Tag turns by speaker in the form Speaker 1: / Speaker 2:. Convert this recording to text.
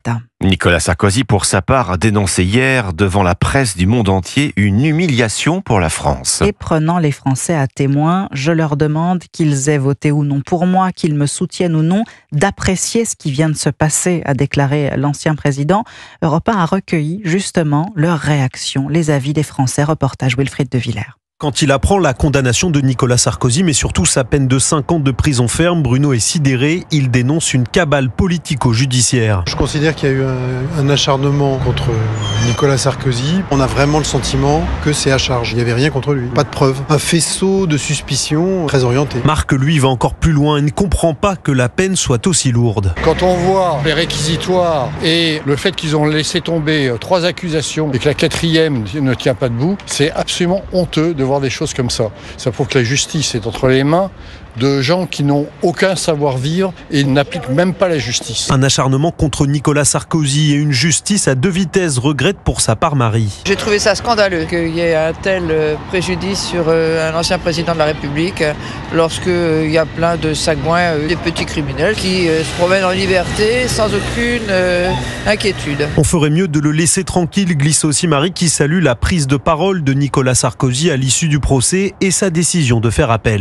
Speaker 1: d'État.
Speaker 2: Nicolas Sarkozy, pour sa part, a dénoncé hier devant la presse du monde entier une humiliation pour la France.
Speaker 1: Et prenant les Français à témoin, je leur demande qu'ils aient voté ou non pour moi, qu'ils me soutiennent ou non, d'apprécier ce qui vient de se passer, a déclaré l'ancien président. Europe 1 a recueilli justement leurs réactions, les avis des Français. Reportage Wilfried de Villers.
Speaker 3: Quand il apprend la condamnation de Nicolas Sarkozy, mais surtout sa peine de 5 ans de prison ferme, Bruno est sidéré. Il dénonce une cabale politico-judiciaire.
Speaker 4: Je considère qu'il y a eu un acharnement contre Nicolas Sarkozy. On a vraiment le sentiment que c'est à charge. Il n'y avait rien contre lui. Pas de preuves. Un faisceau de suspicions très orienté.
Speaker 3: Marc, lui, va encore plus loin et ne comprend pas que la peine soit aussi lourde.
Speaker 5: Quand on voit les réquisitoires et le fait qu'ils ont laissé tomber 3 accusations et que la 4e ne tient pas debout, c'est absolument honteux de voir des choses comme ça. Ça prouve que la justice est entre les mains de gens qui n'ont aucun savoir-vivre et n'appliquent même pas la justice.
Speaker 3: Un acharnement contre Nicolas Sarkozy et une justice à 2 vitesses, regrette pour sa part Marie.
Speaker 6: J'ai trouvé ça scandaleux qu'il y ait un tel préjudice sur un ancien président de la République lorsqu'il y a plein de sagouins, des petits criminels qui se promènent en liberté sans aucune inquiétude.
Speaker 3: On ferait mieux de le laisser tranquille, glisse aussi Marie, qui salue la prise de parole de Nicolas Sarkozy à l'issue du procès et sa décision de faire appel.